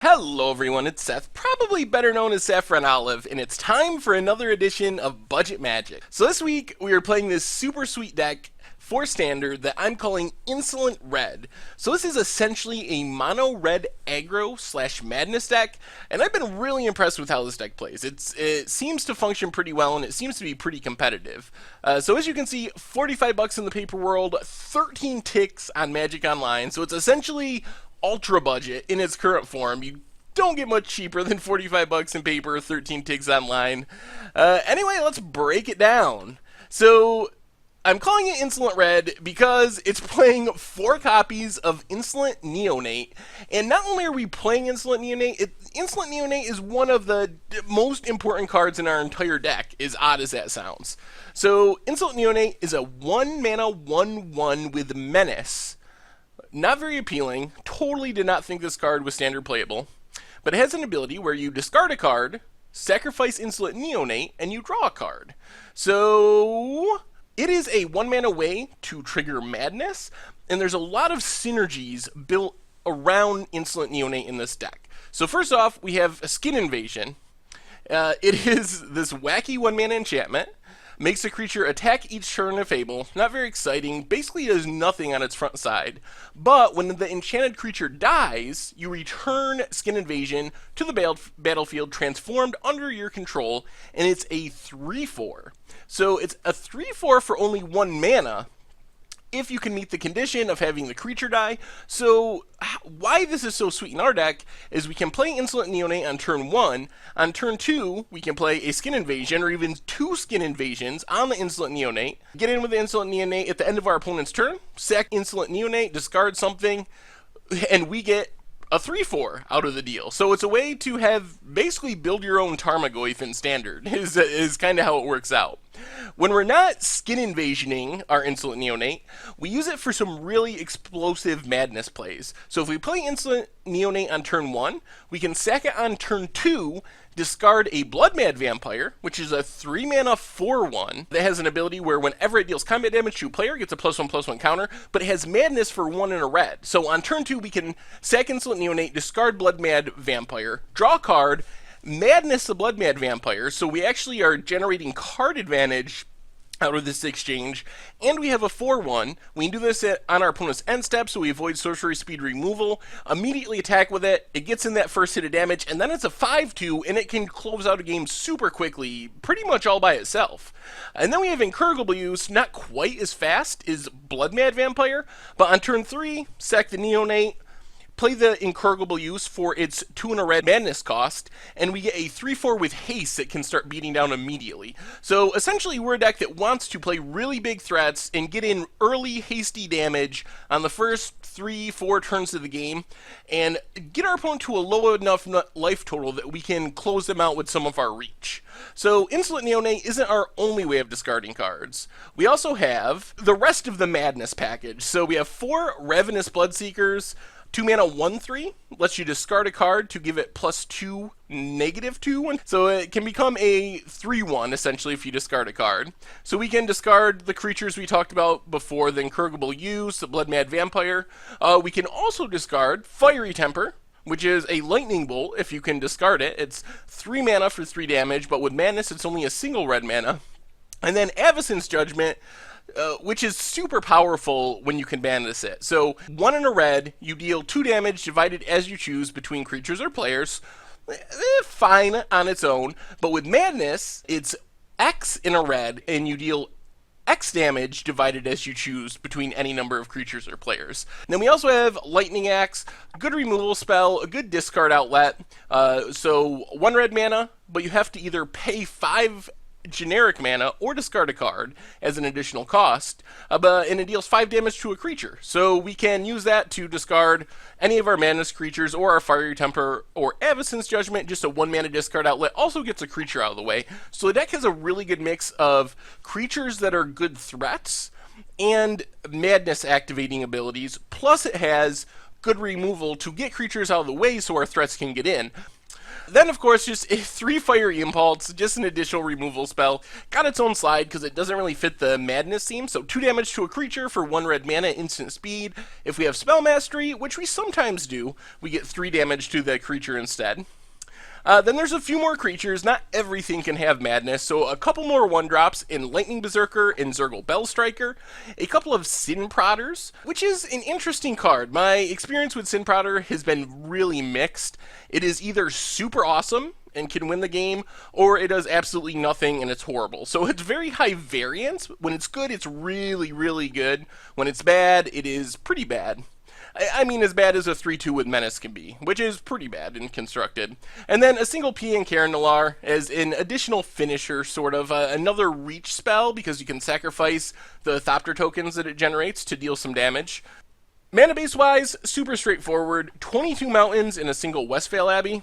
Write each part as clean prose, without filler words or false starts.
Hello everyone, it's Seth, probably better known as Saffron Olive, and it's time for another edition of Budget Magic. So this week we are playing this super sweet deck for standard that I'm calling Insolent Red. So this is essentially a mono red aggro slash madness deck, and I've been really impressed with how this deck plays. It seems to function pretty well, and it seems to be pretty competitive. So as you can see, 45 bucks in the paper world, 13 ticks on Magic Online, so it's essentially ultra budget in its current form. You don't get much cheaper than 45 bucks in paper, 13 ticks online. Anyway, let's break it down. So I'm calling it Insolent Red because it's playing 4 copies of Insolent Neonate. And not only are we playing Insolent Neonate, Insolent Neonate is one of the most important cards in our entire deck, as odd as that sounds. So Insolent Neonate is a 1 mana 1/1 with Menace. Not very appealing. Totally did not think this card was standard playable. But it has an ability where you discard a card, sacrifice Insolent Neonate, and you draw a card. So it is a 1 mana way to trigger Madness, and there's a lot of synergies built around Insolent Neonate in this deck. So first off, we have a Skin Invasion. It is this wacky 1 mana enchantment. Makes a creature attack each turn of Fable. Not very exciting. Basically does nothing on its front side. But when the enchanted creature dies, you return Skin Invasion to the battlefield transformed under your control, and it's a 3/4. So it's a 3/4 for only 1 mana, if you can meet the condition of having the creature die. So why this is so sweet in our deck is we can play Insolent Neonate on turn 1. On turn 2, we can play a Skin Invasion, or even 2 Skin Invasions on the Insolent Neonate. Get in with the Insolent Neonate at the end of our opponent's turn, sack Insolent Neonate, discard something, and we get a 3/4 out of the deal. So it's a way to have basically build your own Tarmogoyf in standard, is kind of how it works out. When we're not Skin Invasioning our Insolent Neonate, we use it for some really explosive madness plays. So if we play Insolent Neonate on turn 1, we can sack it on turn 2, discard a Blood Mad Vampire, which is a 3 mana 4/1 that has an ability where whenever it deals combat damage to a player, it gets a +1/+1 counter, but it has madness for 1 and a red. So on turn 2, we can sack Insolent Neonate, discard Blood Mad Vampire, draw a card, madness the Blood Mad Vampire, so we actually are generating card advantage out of this exchange, and we have a 4/1. We can do this on our opponent's end step, so we avoid sorcery speed removal, immediately attack with it, it gets in that first hit of damage, and then it's a 5/2, and it can close out a game super quickly, pretty much all by itself. And then we have Incurable Use, not quite as fast as Blood Mad Vampire, but on turn 3, sack the Neonate, play the Incurable Use for its 2 and a red madness cost, and we get a 3/4 with haste that can start beating down immediately. So essentially we're a deck that wants to play really big threats and get in early hasty damage on the first 3-4 turns of the game, and get our opponent to a low enough life total that we can close them out with some of our reach. So Insolent Neonate isn't our only way of discarding cards. We also have the rest of the madness package. So we have 4 Ravenous Bloodseekers, 2 mana 1/3, lets you discard a card to give it +2, -2, so it can become a 3/1 essentially if you discard a card. So we can discard the creatures we talked about before, the Incurable Use, the Blood Mad Vampire. We can also discard Fiery Temper, which is a lightning bolt if you can discard it. It's 3 mana for 3 damage, but with madness it's only a single red mana. And then Avacyn's Judgment, which is super powerful when you can madness it. So 1 and a red, you deal 2 damage divided as you choose between creatures or players. Fine on its own, but with madness, it's X in a red, and you deal X damage divided as you choose between any number of creatures or players. And then we also have Lightning Axe, good removal spell, a good discard outlet. So 1 red mana, but you have to either pay 5 generic mana or discard a card as an additional cost, and it deals 5 damage to a creature. So we can use that to discard any of our madness creatures or our Fiery Temper or Avacyn's Judgment. Just a 1 mana discard outlet also gets a creature out of the way. So the deck has a really good mix of creatures that are good threats and madness activating abilities, plus it has good removal to get creatures out of the way so our threats can get in. Then, of course, just a 3 Fire Impulse, just an additional removal spell. Got its own slide because it doesn't really fit the Madness theme. So 2 damage to a creature for 1 red mana, instant speed. If we have Spell Mastery, which we sometimes do, we get 3 damage to the creature instead. Then there's a few more creatures. Not everything can have Madness, so a couple more 1-drops in Lightning Berserker and Zergal Bellstriker, a couple of Sin Prodders, which is an interesting card. My experience with Sin Prodder has been really mixed. It is either super awesome and can win the game, or it does absolutely nothing and it's horrible. So it's very high variance. When it's good, it's really, really good. When it's bad, it is pretty bad. I mean, as bad as a 3-2 with Menace can be, which is pretty bad and constructed. And then a single P in Karen Nalaar as an additional finisher, sort of. Another reach spell, because you can sacrifice the Thopter tokens that it generates to deal some damage. Mana base-wise, super straightforward. 22 mountains in a single Westvale Abbey.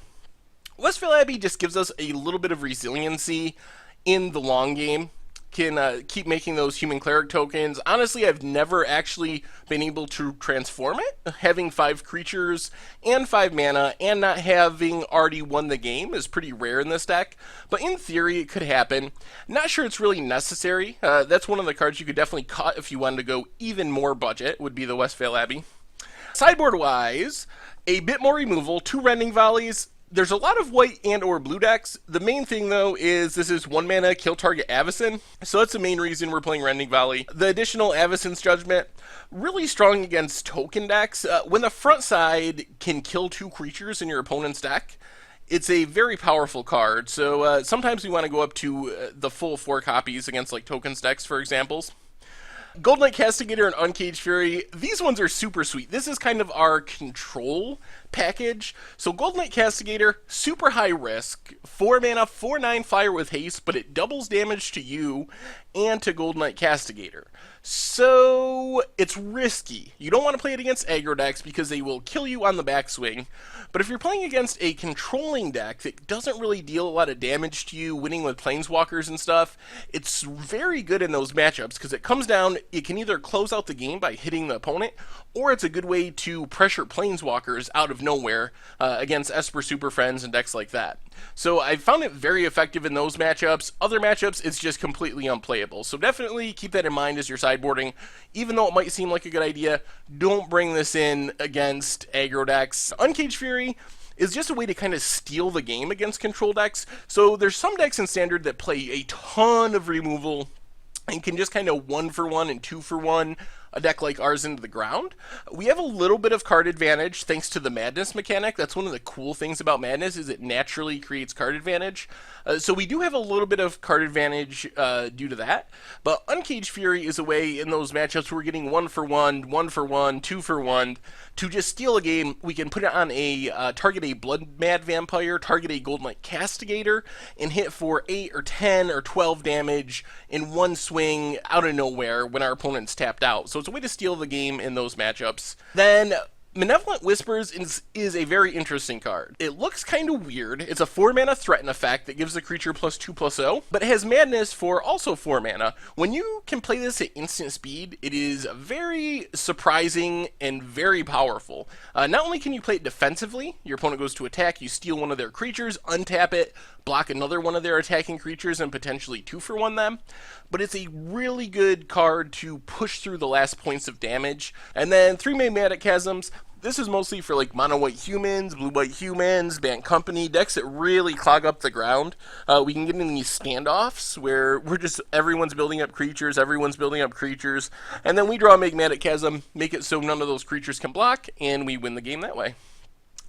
Westvale Abbey just gives us a little bit of resiliency in the long game. Can keep making those human cleric tokens. Honestly, I've never actually been able to transform it. Having 5 creatures and 5 mana and not having already won the game is pretty rare in this deck, but in theory it could happen. Not sure it's really necessary. That's one of the cards you could definitely cut if you wanted to go even more budget, would be the Westvale Abbey. Sideboard-wise, a bit more removal, 2 Rending Volleys. There's a lot of white and or blue decks. The main thing, though, is this is 1 mana, kill target Avacyn. So that's the main reason we're playing Rending Volley. The additional Avacyn's Judgment, really strong against token decks. When the front side can kill 2 creatures in your opponent's deck, it's a very powerful card. So sometimes we want to go up to the full 4 copies against like tokens decks, for examples. Gold Knight Castigator and Uncaged Fury, these ones are super sweet. This is kind of our control package. So Gold Knight Castigator, super high risk, 4 mana, 4/9 fire with haste, but it doubles damage to you and to Gold Knight Castigator. So it's risky. You don't want to play it against aggro decks because they will kill you on the backswing. But if you're playing against a controlling deck that doesn't really deal a lot of damage to you, winning with Planeswalkers and stuff, it's very good in those matchups because it comes down, it can either close out the game by hitting the opponent, or it's a good way to pressure Planeswalkers out of nowhere against Esper Super Friends and decks like that. So I found it very effective in those matchups. Other matchups, it's just completely unplayable. So definitely keep that in mind as you're sideboarding. Even though it might seem like a good idea, don't bring this in against aggro decks. Uncaged Fury is just a way to kind of steal the game against control decks. So there's some decks in Standard that play a ton of removal and can just kind of 1-for-1 and 2-for-1 a deck like ours into the ground. We have a little bit of card advantage thanks to the Madness mechanic. That's one of the cool things about Madness, is it naturally creates card advantage. So we do have a little bit of card advantage due to that. But Uncaged Fury is a way in those matchups where we're getting 1-for-1, 1-for-1, 2-for-1 to just steal a game. We can put it on a target a Blood Mad Vampire, target a Gold Knight Castigator, and hit for 8 or 10 or 12 damage in one swing out of nowhere when our opponent's tapped out. So it's a way to steal the game in those matchups. Then Malevolent Whispers is a very interesting card. It looks kind of weird. It's a 4 mana threaten effect that gives the creature +2/+0, but it has Madness for also 4 mana. When you can play this at instant speed, it is very surprising and very powerful. Not only can you play it defensively, your opponent goes to attack, you steal one of their creatures, untap it, block another one of their attacking creatures, and potentially 2-for-1 them, but it's a really good card to push through the last points of damage. And then 3 Magmatic Chasms. This is mostly for like mono-white humans, blue-white humans, Bant Company, decks that really clog up the ground. We can get in these standoffs where everyone's building up creatures, and then we draw a Magmatic Chasm, make it so none of those creatures can block, and we win the game that way.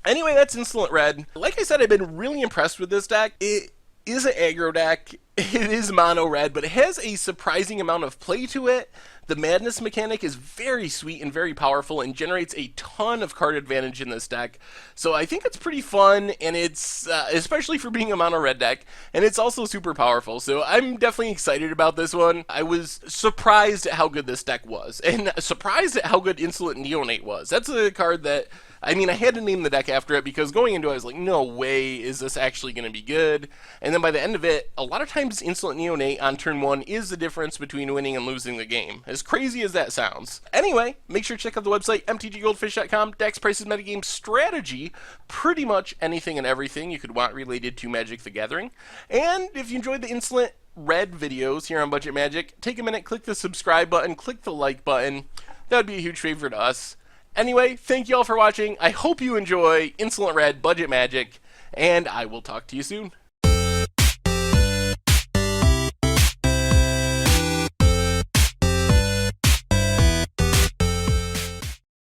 Anyway, that's Insolent Red. Like I said, I've been really impressed with this deck. It is an aggro deck. It is mono red, but it has a surprising amount of play to it. The Madness mechanic is very sweet and very powerful and generates a ton of card advantage in this deck. So I think it's pretty fun, and it's, especially for being a mono red deck, and it's also super powerful. So I'm definitely excited about this one. I was surprised at how good this deck was, and surprised at how good Insolent Neonate was. That's a card that, I mean, I had to name the deck after it because going into it, I was like, no way is this actually going to be good. And then by the end of it, a lot of times Insolent Neonate on turn 1 is the difference between winning and losing the game, as crazy as that sounds. Anyway, make sure to check out the website, mtggoldfish.com, decks, prices, metagame, strategy, pretty much anything and everything you could want related to Magic the Gathering. And if you enjoyed the Insolent Red videos here on Budget Magic, take a minute, click the subscribe button, click the like button. That would be a huge favor to us. Anyway, thank you all for watching. I hope you enjoy Insolent Red Budget Magic, and I will talk to you soon.